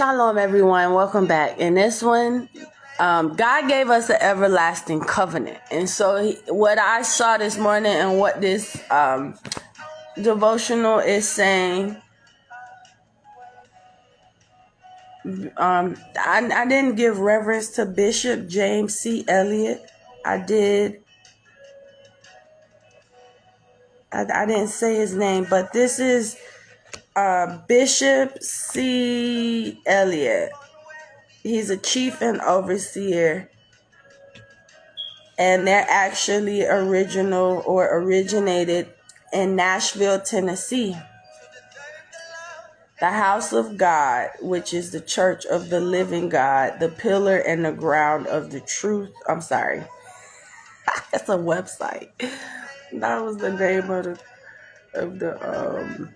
Shalom, everyone. Welcome back. In this one, God gave us an everlasting covenant. And so what I saw this morning and what this devotional is saying, I didn't give reverence to Bishop James C. Elliott. I didn't say his name, but this is Bishop C. Elliott. He's a chief and overseer, and they're actually originated in Nashville, Tennessee. The House of God, which is the Church of the Living God, the pillar and the ground of the truth. I'm sorry. That's a website. That was the name of the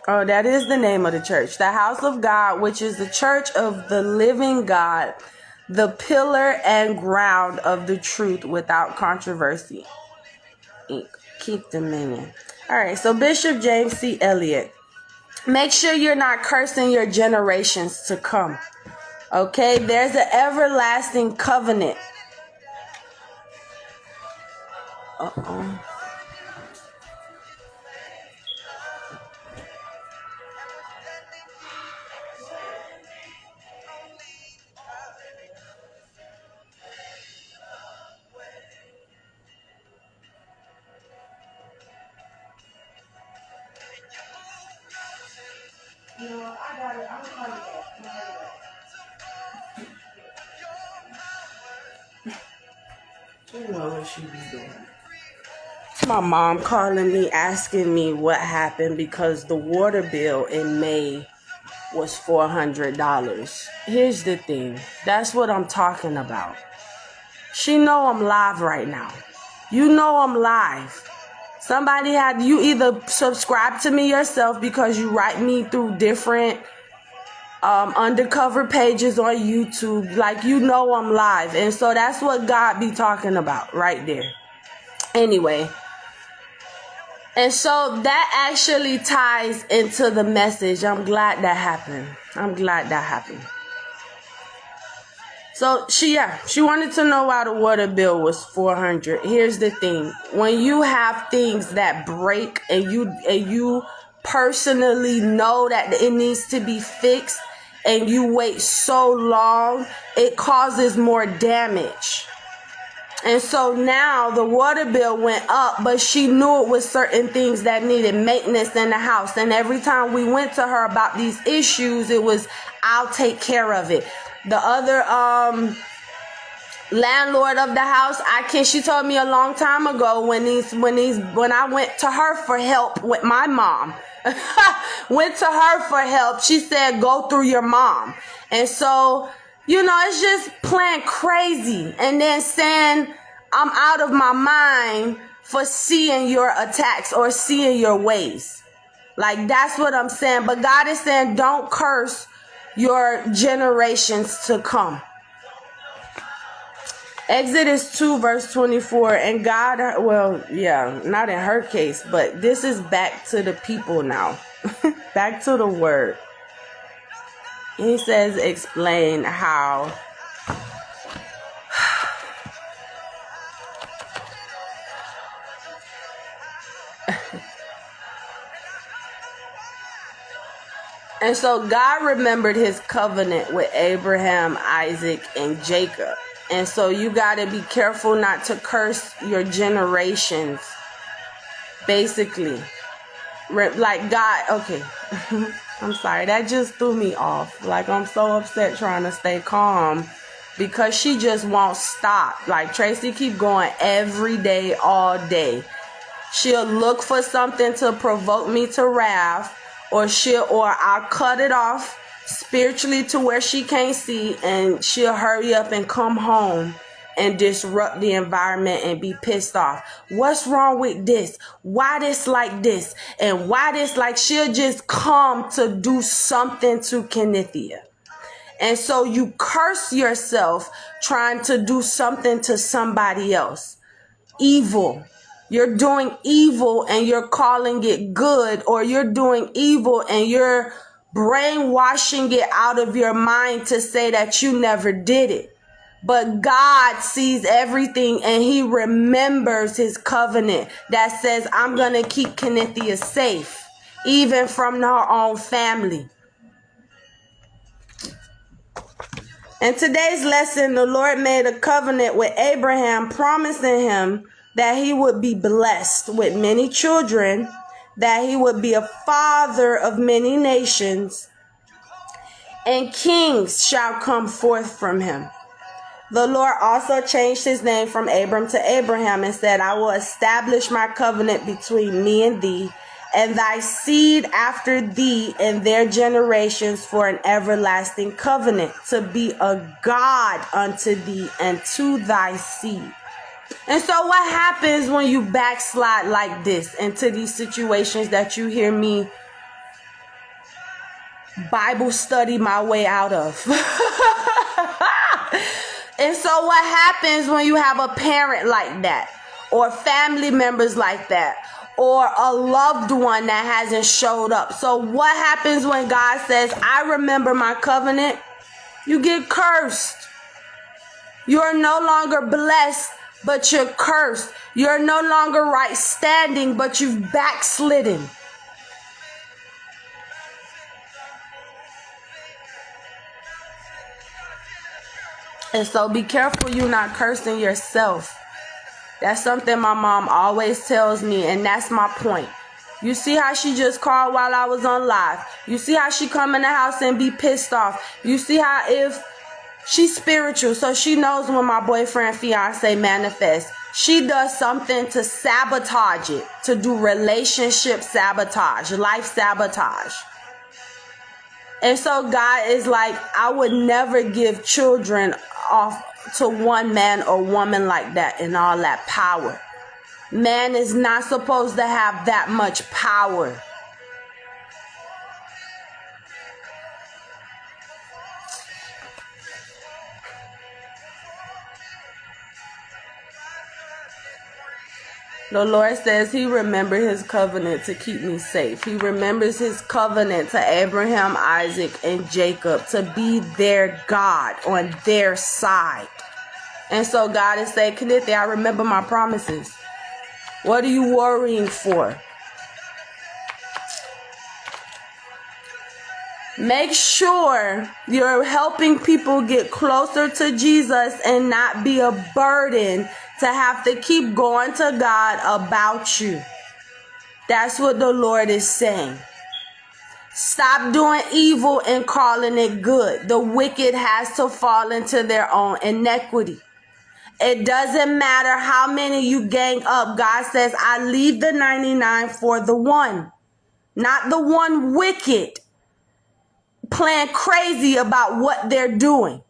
Oh, that is the name of the church. The House of God, which is the Church of the Living God, the pillar and ground of the truth without controversy. Keep dominion. All right, so Bishop James C. Elliott. Make sure you're not cursing your generations to come. Okay, there's an everlasting covenant. I got it. I'm coming back. You know what she be doing. My mom calling me, asking me what happened because the water bill in May was $400. Here's the thing. That's what I'm talking about. She know I'm live right now. You know I'm live. Somebody had you either subscribe to me yourself because you write me through different undercover pages on YouTube. Like, you know I'm live. And so that's what God be talking about right there. Anyway. And so that actually ties into the message. I'm glad that happened. So she wanted to know why the water bill was $400. Here's the thing. When you have things that break and you personally know that it needs to be fixed and you wait so long, it causes more damage. And so now the water bill went up, but she knew it was certain things that needed maintenance in the house. And every time we went to her about these issues, it was, I'll take care of it. The other landlord of the house, she told me a long time ago when I went to her for help with my mom, went to her for help, she said, go through your mom. And so, it's just playing crazy and then saying I'm out of my mind for seeing your attacks or seeing your ways. Like, that's what I'm saying. But God is saying, don't curse your generations to come. Exodus 2 verse 24, and God, not in her case, but this is back to the people now. Back to the word. He says, explain how and so God remembered his covenant with Abraham, Isaac, and Jacob. And so you got to be careful not to curse your generations. Basically. Like God, okay. I'm sorry, that just threw me off. Like, I'm so upset trying to stay calm because she just won't stop. Like, Tracy keep going every day, all day. She'll look for something to provoke me to wrath, or I'll cut it off spiritually to where she can't see, and she'll hurry up and come home and disrupt the environment and be pissed off. What's wrong with this? Why this like this? And why this like, she'll just come to do something to Kenithia. And so you curse yourself trying to do something to somebody else. Evil. You're doing evil and you're calling it good, or you're doing evil and you're brainwashing it out of your mind to say that you never did it. But God sees everything and he remembers his covenant that says, I'm going to keep Kenithia safe, even from her own family. In today's lesson, the Lord made a covenant with Abraham, promising him that he would be blessed with many children, that he would be a father of many nations, and kings shall come forth from him. The Lord also changed his name from Abram to Abraham and said, I will establish my covenant between me and thee, and thy seed after thee and their generations for an everlasting covenant, to be a God unto thee and to thy seed. And so what happens when you backslide like this into these situations that you hear me Bible study my way out of? And so what happens when you have a parent like that, or family members like that, or a loved one that hasn't showed up? So what happens when God says, I remember my covenant? You get cursed. You are no longer blessed, but you're cursed. You're no longer right standing, but you've backslidden. And so be careful you're not cursing yourself. That's something my mom always tells me, and that's my point. You see how she just called while I was on live. You see how she come in the house and be pissed off. You see how if she's spiritual, so she knows when my boyfriend, fiance manifests. She does something to sabotage it, to do relationship sabotage, life sabotage. And so God is like, I would never give children off to one man or woman like that and all that power. Man is not supposed to have that much power. The Lord says he remembered his covenant to keep me safe. He remembers his covenant to Abraham, Isaac, and Jacob to be their God on their side. And so God is saying, Kenithia, I remember my promises. What are you worrying for? Make sure you're helping people get closer to Jesus and not be a burden to have to keep going to God about you. That's what the Lord is saying. Stop doing evil and calling it good. The wicked has to fall into their own iniquity. It doesn't matter how many you gang up. God says, I leave the 99 for the one. Not the one wicked playing crazy about what they're doing.